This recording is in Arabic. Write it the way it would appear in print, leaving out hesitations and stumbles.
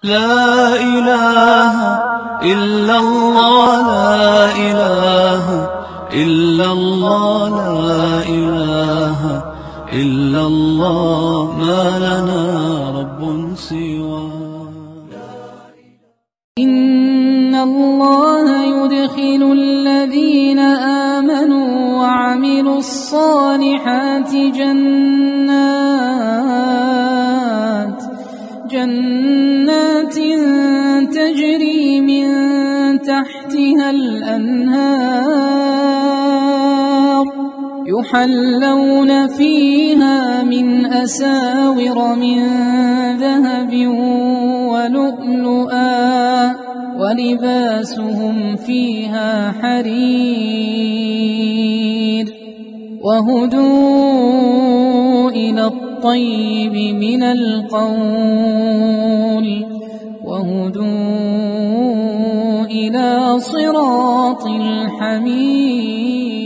لا إله إلا الله، لا إله إلا الله، لا إله إلا الله، ما لنا رب سواه. إن الله يدخل الذين آمنوا وعملوا الصالحات جنات تجري من تحتها الأنهار، يحلون فيها من أساور من ذهب ولؤلؤا، ولباسهم فيها حرير، وهدوا إلى الطيب من القول، وهدوا إلى صراط الحميد.